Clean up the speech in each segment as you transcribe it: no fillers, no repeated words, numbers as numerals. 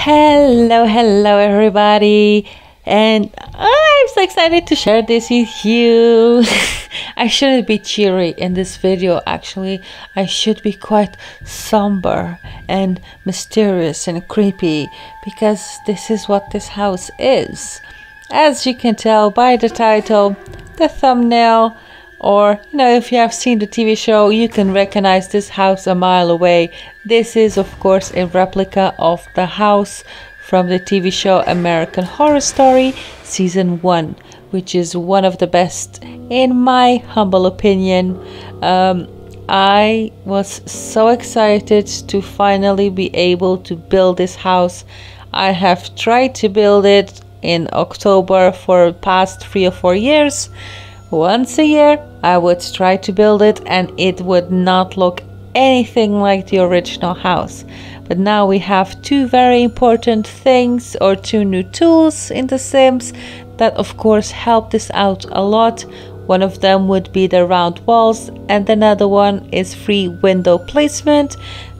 Hello everybody, and I'm so excited to share this with you. I shouldn't be cheery in this video, actually. I should be quite somber and mysterious and creepy, because this is what this house is. As you can tell by the title, the thumbnail, or if you have seen the TV show, you can recognize this house a mile away. This is of course a replica of the house from the TV show American Horror Story season 1, which is one of the best in my humble opinion. I was so excited to finally be able to build this house. I have tried to build it in October for the past 3 or 4 years. Once a year I would try to build it, and it would not look anything like the original house. But now we have two very important things, or two new tools in The Sims that of course help this out a lot. One of them would be the round walls, and another one is free window placement.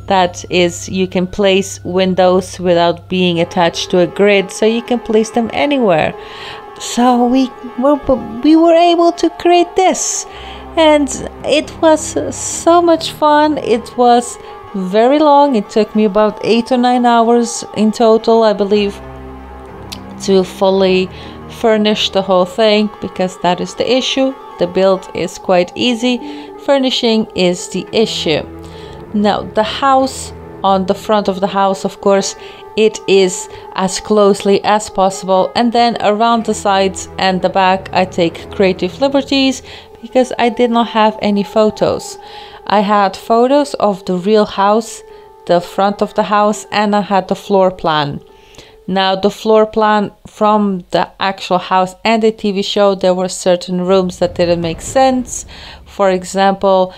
That is, you can place windows without being attached to a grid, so you can place them anywhere. So we were able to create this, and it was so much fun. It was very long. It took me about 8 or 9 hours in total, I believe, to fully furnish the whole thing, because that is the issue. The build is quite easy, furnishing is the issue. Now the house, on the front of the house, of course, it is as closely as possible, and then around the sides and the back I take creative liberties, because I did not have any photos. I had photos of the real house, the front of the house, and I had the floor plan. Now the floor plan from the actual house and the TV show, there were certain rooms that didn't make sense. For example,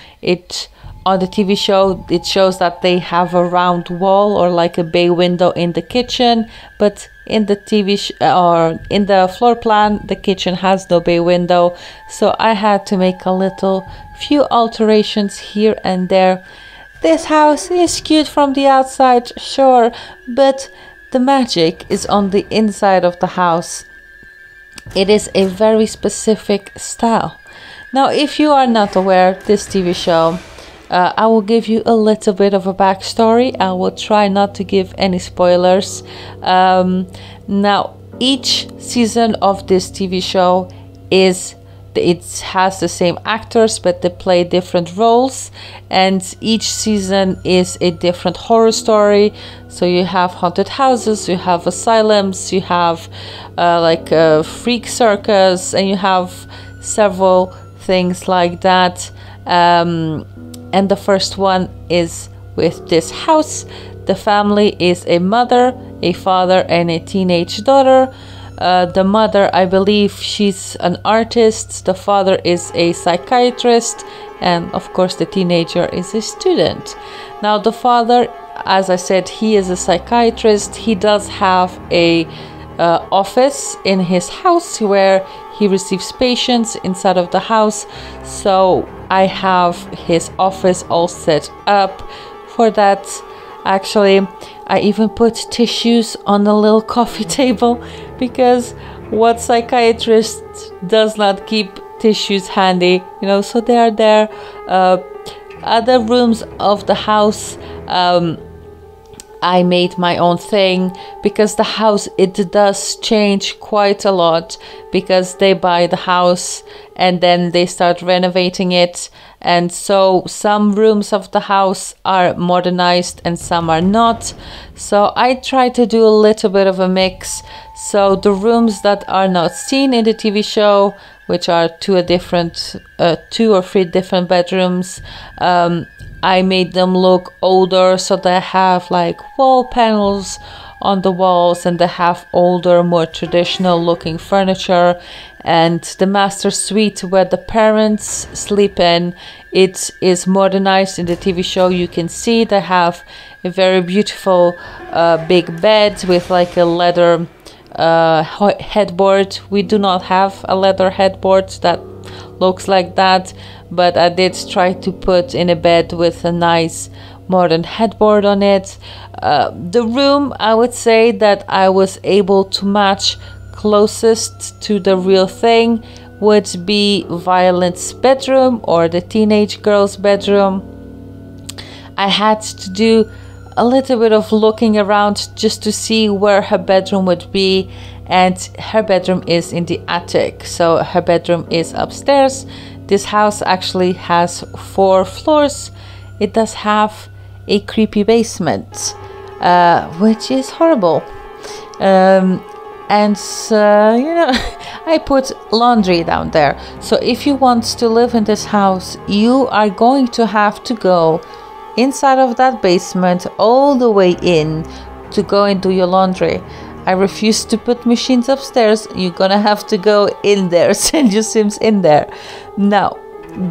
on the TV show, it shows that they have a round wall or like a bay window in the kitchen, but in the or in the floor plan, the kitchen has no bay window. So I had to make a few alterations here and there. This house is cute from the outside, sure, but the magic is on the inside of the house. It is a very specific style. Now, if you are not aware, this TV show, I will give you a little bit of a backstory. I will try not to give any spoilers. Now, each season of this TV show it has the same actors, but they play different roles, and each season is a different horror story. So you have haunted houses, you have asylums, you have like a freak circus, and you have several things like that. And the first one is with this house. The family is a mother, a father, and a teenage daughter. The mother, I believe she's an artist. The father is a psychiatrist, and of course the teenager is a student. Now the father, as I said, he is a psychiatrist. He does have a office in his house where he receives patients inside of the house. So I have his office all set up for that. Actually, I even put tissues on a little coffee table, because what psychiatrist does not keep tissues handy, so they are there. Other rooms of the house, I made my own thing, because the house, it does change quite a lot, because they buy the house and then they start renovating it, and so some rooms of the house are modernized and some are not. So I try to do a little bit of a mix. So the rooms that are not seen in the TV show, which are 2 or 3 different bedrooms, I made them look older, so they have like wall panels on the walls, and they have older, more traditional looking furniture. And the master suite where the parents sleep in, it is modernized in the TV show. You can see they have a very beautiful big bed with like a leather headboard. We do not have a leather headboard that looks like that, but I did try to put in a bed with a nice modern headboard on it. The room, I would say that I was able to match closest to the real thing would be Violet's bedroom or the teenage girl's bedroom. I had to do a little bit of looking around just to see where her bedroom would be, and her bedroom is in the attic, so her bedroom is upstairs. This house actually has 4 floors. It does have a creepy basement, which is horrible. You know, I put laundry down there. So if you want to live in this house, you are going to have to go inside of that basement all the way in to go and do your laundry. I refuse to put machines upstairs. You're gonna have to go in there, send your Sims in there. Now,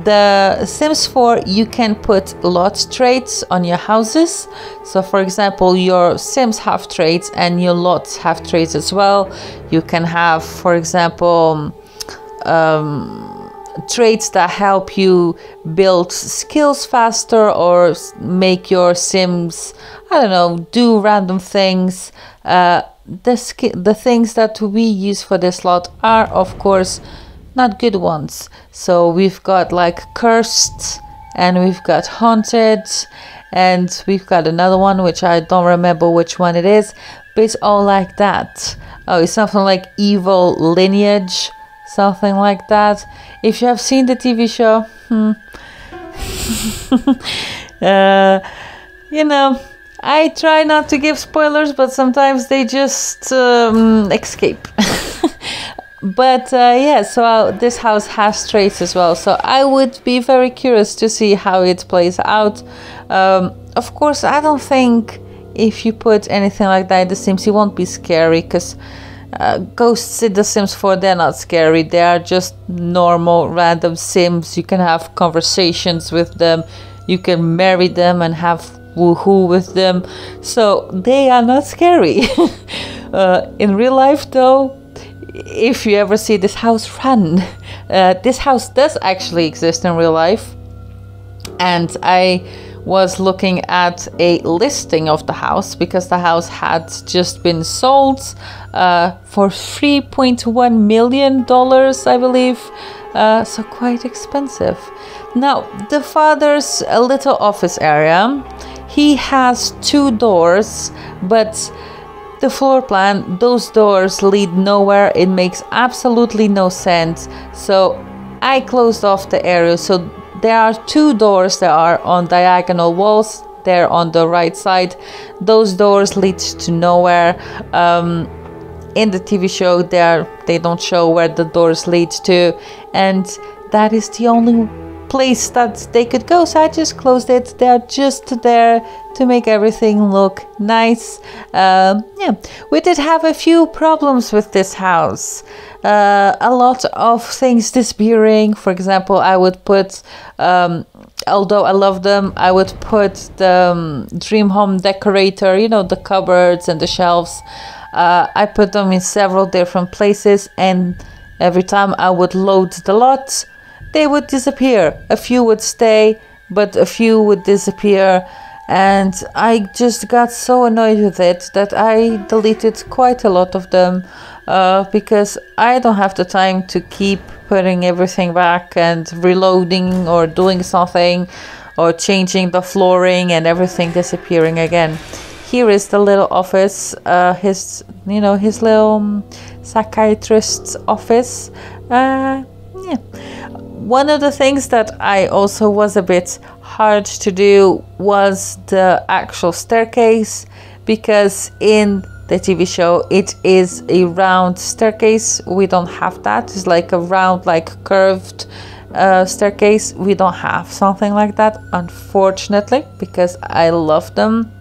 the Sims 4, you can put lot traits on your houses. So for example, your Sims have traits and your lots have traits as well. You can have, for example, traits that help you build skills faster or make your Sims, I don't know, do random things. The things that we use for this lot are, of course, not good ones. So we've got like cursed, and we've got haunted, and we've got another one which I don't remember which one it is, but it's all like that. Oh, it's something like evil lineage, something like that. If you have seen the TV show, you know, I try not to give spoilers, but sometimes they just escape. But yeah, so this house has traits as well, so I would be very curious to see how it plays out. Of course, I don't think if you put anything like that in The Sims, it won't be scary, because ghosts in The Sims 4, they're not scary. They are just normal random Sims. You can have conversations with them, you can marry them and have woohoo with them, so they are not scary. In real life though, if you ever see this house, run. This house does actually exist in real life, and I was looking at a listing of the house because the house had just been sold for $3.1 million, I believe, so quite expensive. Now, the father's little office area, he has 2 doors, but the floor plan, those doors lead nowhere. It makes absolutely no sense. So I closed off the area. So there are 2 doors that are on diagonal walls. They're on the right side. Those doors lead to nowhere. In the TV show, they don't show where the doors lead to, and that is the only place that they could go, so I just closed it. They're just there to make everything look nice. Yeah, we did have a few problems with this house. A lot of things disappearing. For example, I would put, although I love them, I would put the dream home decorator, you know, the cupboards and the shelves. I put them in several different places, and every time I would load the lot, they would disappear. A few would stay, but a few would disappear, and I just got so annoyed with it that I deleted quite a lot of them, because I don't have the time to keep putting everything back and reloading or doing something or changing the flooring and everything disappearing again. Here is the little office, his little psychiatrist's office. Yeah. One of the things that I also was a bit hard to do was the actual staircase, because in the TV show it is a round staircase. We don't have that. It's like a round, like curved staircase. We don't have something like that, unfortunately, because I love them.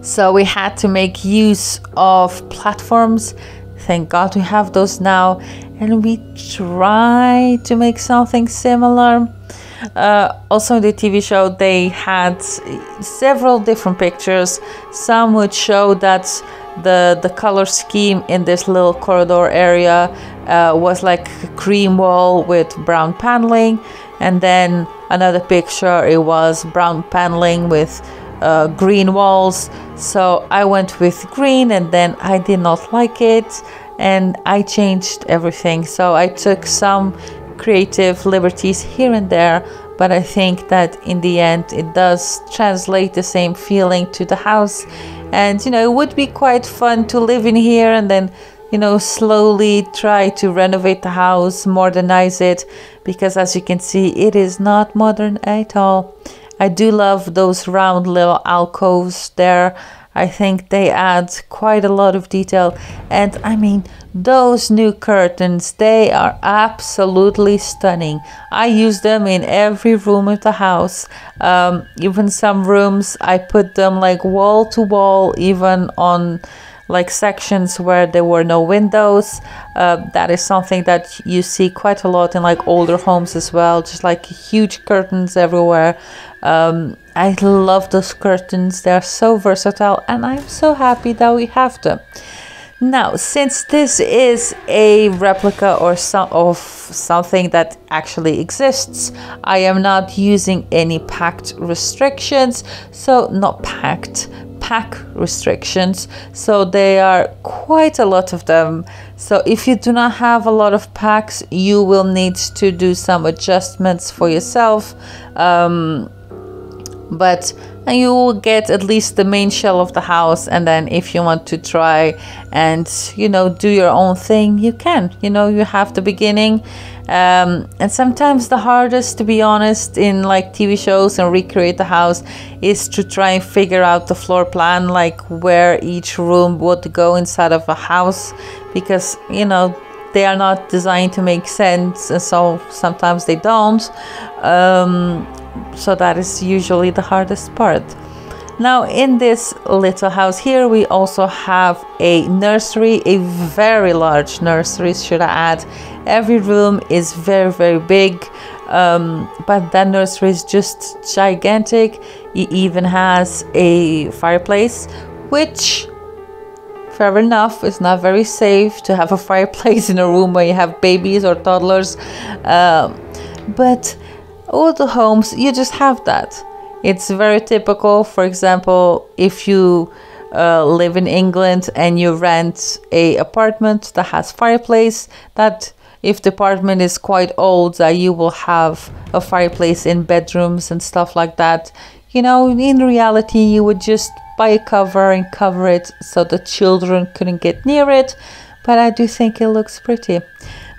So we had to make use of platforms. Thank God we have those now, and we try to make something similar. Also in the TV show, they had several different pictures. Some would show that the color scheme in this little corridor area was like a cream wall with brown paneling, and then another picture, it was brown paneling with green walls. So I went with green, and then I did not like it and I changed everything. So I took some creative liberties here and there, but I think that in the end it does translate the same feeling to the house. And you know, it would be quite fun to live in here and then, you know, slowly try to renovate the house, modernize it, because as you can see, it is not modern at all. I do love those round little alcoves there. I think they add quite a lot of detail. And I mean, those new curtains, they are absolutely stunning. I use them in every room of the house. Even some rooms, I put them like wall to wall, even on like sections where there were no windows. That is something that you see quite a lot in like older homes as well, just like huge curtains everywhere. I love those curtains. They're so versatile, and I'm so happy that we have them. Now, since this is a replica or of something that actually exists, I am not using any pack restrictions. So not pack restrictions. So there are quite a lot of them. So if you do not have a lot of packs, you will need to do some adjustments for yourself. But you will get at least the main shell of the house, and then if you want to try and, you know, do your own thing, you can. You know, you have the beginning, and sometimes the hardest, to be honest, in like TV shows and recreate the house is to try and figure out the floor plan, like where each room would go inside of a house, because, you know, they are not designed to make sense, and so sometimes they don't. So that is usually the hardest part. Now in this little house here, we also have a nursery, a very large nursery, should I add. Every room is very, very big, but that nursery is just gigantic. It even has a fireplace, which, fair enough, it's not very safe to have a fireplace in a room where you have babies or toddlers, but all the homes, you just have that. It's very typical. For example, if you live in England and you rent a apartment that has fireplace, that if the apartment is quite old, that you will have a fireplace in bedrooms and stuff like that. You know, in reality, you would just buy a cover and cover it so the children couldn't get near it, but I do think it looks pretty.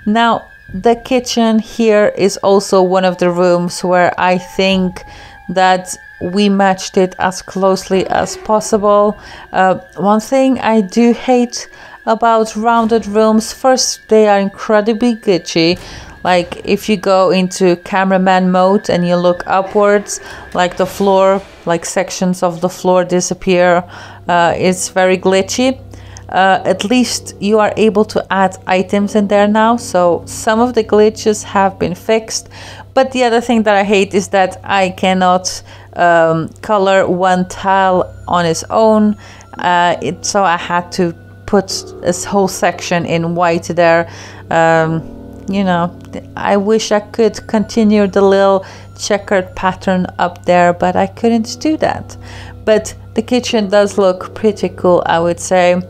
Now, the kitchen here is also one of the rooms where I think that we matched it as closely as possible. One thing I do hate about rounded rooms, first, they are incredibly glitchy. Like if you go into cameraman mode and you look upwards, like the floor, like sections of the floor disappear. It's very glitchy. At least you are able to add items in there now, so some of the glitches have been fixed. But the other thing that I hate is that I cannot color one tile on its own, so I had to put this whole section in white there. You know, I wish I could continue the little checkered pattern up there, but I couldn't do that. But the kitchen does look pretty cool, I would say.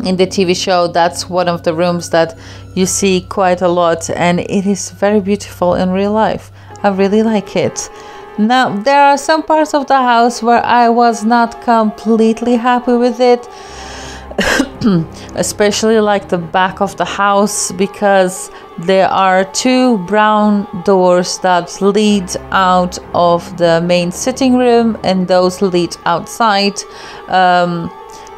In the TV show, that's one of the rooms that you see quite a lot, and it is very beautiful in real life. I really like it. Now, there are some parts of the house where I was not completely happy with it. Especially like the back of the house, because there are two brown doors that lead out of the main sitting room, and those lead outside.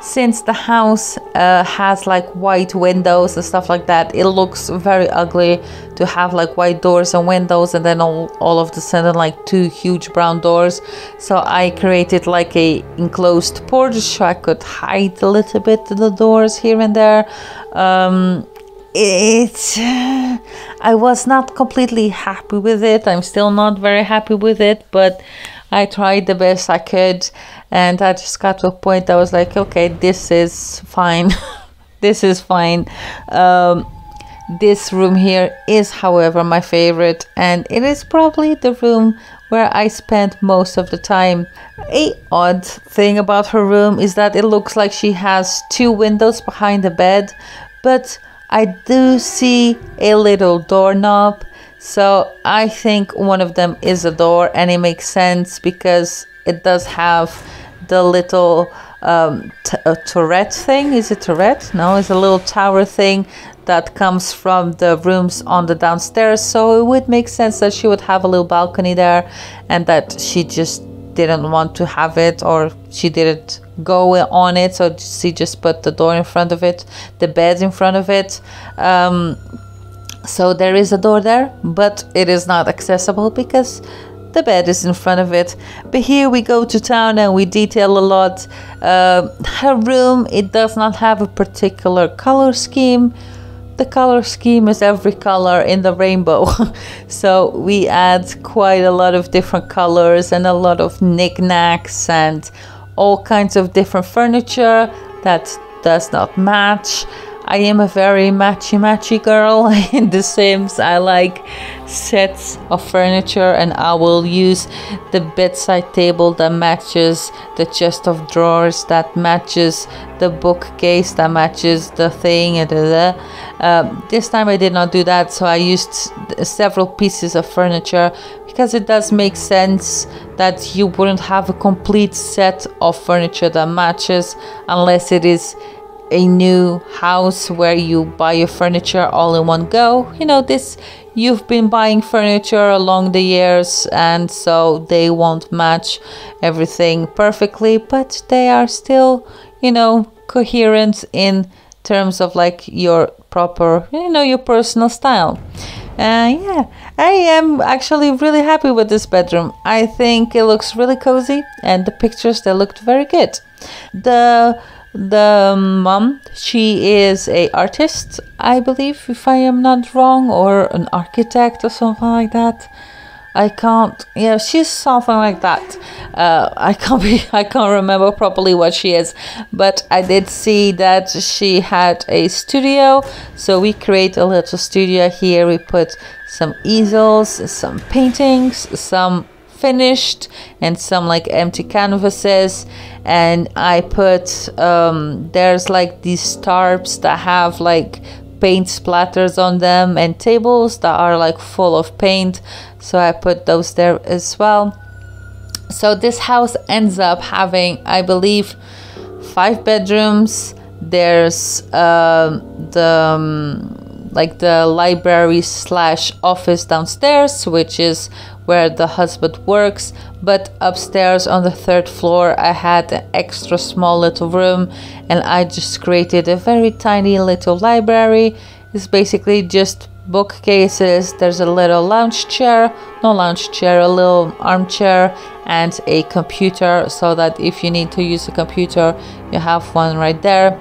Since the house has like white windows and stuff like that, it looks very ugly to have like white doors and windows and then all of the sudden like two huge brown doors. So I created like a enclosed porch so I could hide a little bit the doors here and there. I was not completely happy with it. I'm still not very happy with it, but I tried the best I could, and I just got to a point that I was like, okay, this is fine. This is fine. This room here is, however, my favorite, and it is probably the room where I spent most of the time. A odd thing about her room is that it looks like she has two windows behind the bed, but I do see a little doorknob, so I think one of them is a door, and it makes sense because it does have the little turret thing. Is it turret? No, it's a little tower thing that comes from the rooms on the downstairs, so it would make sense that she would have a little balcony there, and that she just didn't want to have it, or she didn't go on it, so she just put the door in front of it, the bed in front of it. So there is a door there, but it is not accessible because the bed is in front of it. But here we go to town and we detail a lot. Her room, it does not have a particular color scheme. The color scheme is every color in the rainbow. So we add quite a lot of different colors and a lot of knickknacks and all kinds of different furniture that does not match. I am a very matchy girl in The Sims. I like sets of furniture, and I will use the bedside table that matches the chest of drawers, that matches the bookcase, that matches the thing. This time I did not do that, so I used several pieces of furniture because it does make sense that you wouldn't have a complete set of furniture that matches unless it is a new house where you buy your furniture all in one go. You know, you've been buying furniture along the years, and so they won't match everything perfectly, but they are still, you know, coherent in terms of like your proper, you know, your personal style. Yeah, I am actually really happy with this bedroom. I think it looks really cozy, and the pictures, they looked very good. The mom, she is a artist, I believe, if I am not wrong, or an architect or something like that. Yeah, she's something like that. I can't remember properly what she is, but I did see that she had a studio, so we create a little studio here. We put some easels, some paintings, some finished, and some like empty canvases, and I put there's like these tarps that have like paint splatters on them, and tables that are like full of paint, so I put those there as well. So this house ends up having, I believe, 5 bedrooms. There's the library / office downstairs, which is where the husband works, but upstairs on the 3rd floor I had an extra small little room, and I just created a very tiny little library. It's basically just bookcases. There's a little a little armchair and a computer, so that if you need to use a computer, you have one right there.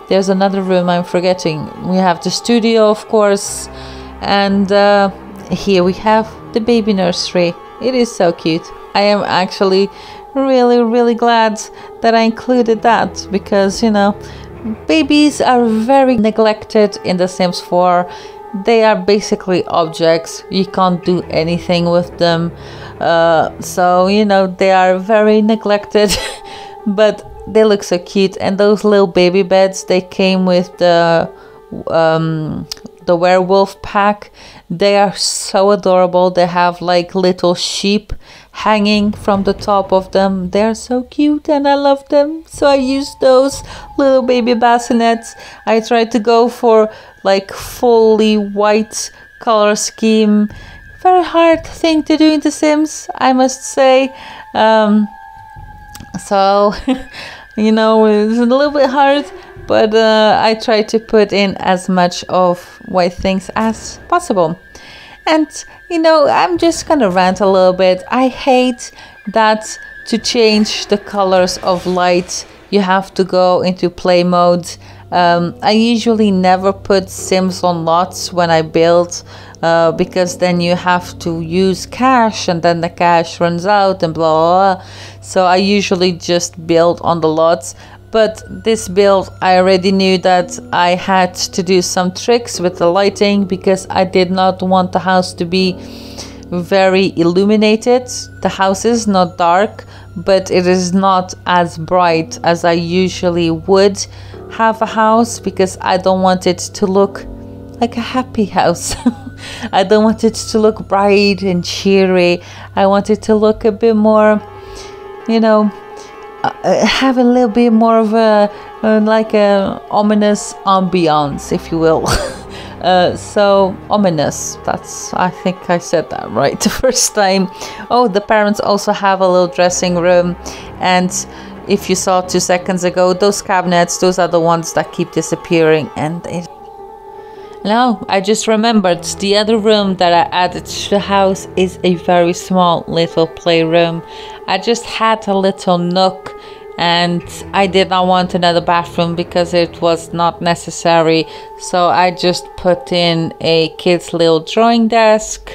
There's another room I'm forgetting. We have the studio, of course, and here we have the baby nursery. It is so cute. I am actually really glad that I included that, because, you know, babies are very neglected in The Sims 4. They are basically objects. You can't do anything with them. So, you know, they are very neglected, but they look so cute. And those little baby beds, they came with the werewolf pack. They are so adorable. They have like little sheep hanging from the top of them. They're so cute and I love them. So I used those little baby bassinets. I tried to go for like fully white color scheme. Very hard thing to do in The Sims, I must say. So you know, it's a little bit hard, but I try to put in as much of white things as possible. And, you know, I'm just gonna rant a little bit. I hate that to change the colors of light, you have to go into play mode. I usually never put Sims on lots when I build, because then you have to use cash, and then the cash runs out and blah, blah, blah. So I usually just build on the lots. But this build, I already knew that I had to do some tricks with the lighting because I did not want the house to be very illuminated. The house is not dark, but it is not as bright as I usually would have a house, because I don't want it to look like a happy house. I don't want it to look bright and cheery. I want it to look a bit more, you know, have a little bit more of a like a ominous ambiance, if you will. So ominous, that's, I think I said that right the first time. Oh, the parents also have a little dressing room, and if you saw 2 seconds ago, those cabinets, those are the ones that keep disappearing. And now I just remembered, the other room that I added to the house is a very small little playroom. I just had a little nook, and I did not want another bathroom because it was not necessary. So I just put in a kid's little drawing desk,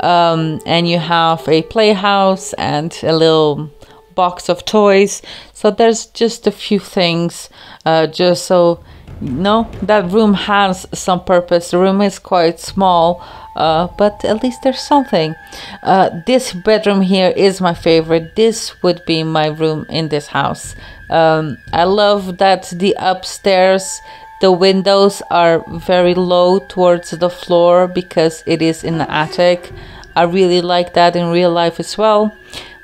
and you have a playhouse and a little box of toys. So there's just a few things, just so no, that room has some purpose. The room is quite small, but at least there's something. This bedroom here is my favorite. This would be my room in this house. I love that the upstairs, the windows are very low towards the floor because it is in the attic. I really like that in real life as well.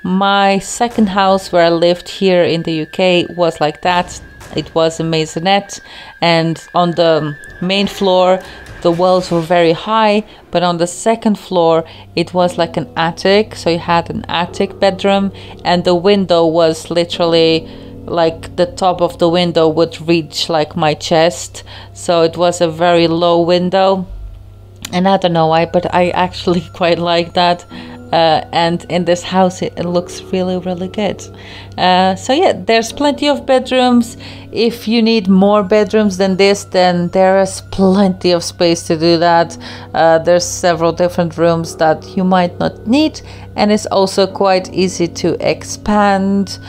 My second house where I lived here in the UK was like that. It was a maisonette, and on the main floor the walls were very high, but on the second floor it was like an attic. So you had an attic bedroom, and the window was literally like the top of the window would reach like my chest. So it was a very low window, and I don't know why, but I actually quite like that. And in this house it looks really good. So yeah, there's plenty of bedrooms. If you need more bedrooms than this, then there is plenty of space to do that. There's several different rooms that you might not need, and it's also quite easy to expand.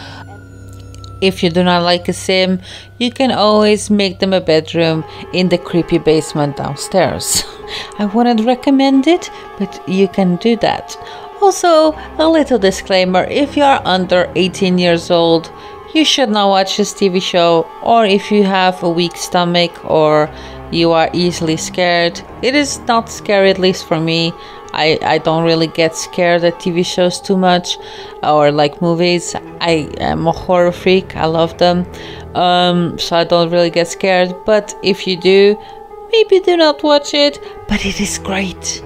If you do not like a sim, you can always make them a bedroom in the creepy basement downstairs. I wouldn't recommend it, but you can do that. Also, a little disclaimer, if you are under 18 years old, you should not watch this TV show, or if you have a weak stomach or you are easily scared. It is not scary, at least for me. I don't really get scared at TV shows too much, or like movies. I am a horror freak, I love them, so I don't really get scared. But if you do, maybe do not watch it, but it is great.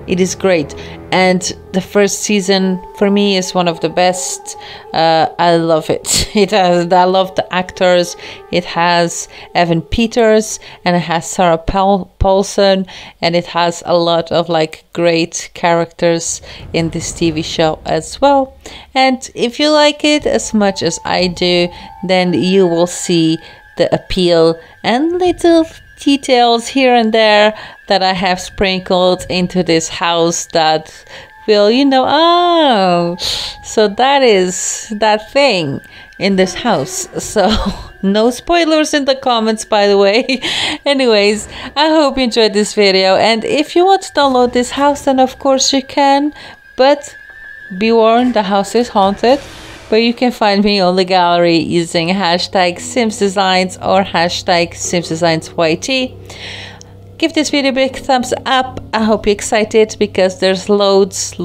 It is great, and the first season for me is one of the best. I love it. I love the actors. It has Evan Peters and it has Sarah Paulson, and it has a lot of like great characters in this TV show as well. And if you like it as much as I do, then you will see the appeal and little details here and there that I have sprinkled into this house that will, you know, oh, so that is that thing in this house. So no spoilers in the comments, by the way. Anyways, I hope you enjoyed this video, and if you want to download this house, then of course you can, but be warned, the house is haunted. But you can find me on the gallery using hashtag SimsDesigns or hashtag SimsDesignsYT. Give this video a big thumbs up. I hope you're excited because there's loads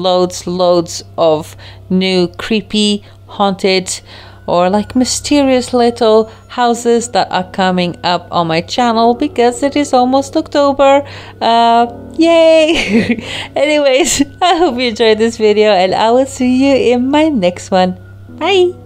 of new creepy, haunted, or like mysterious little houses that are coming up on my channel because it is almost October. Yay! Anyways, I hope you enjoyed this video, and I will see you in my next one. Bye!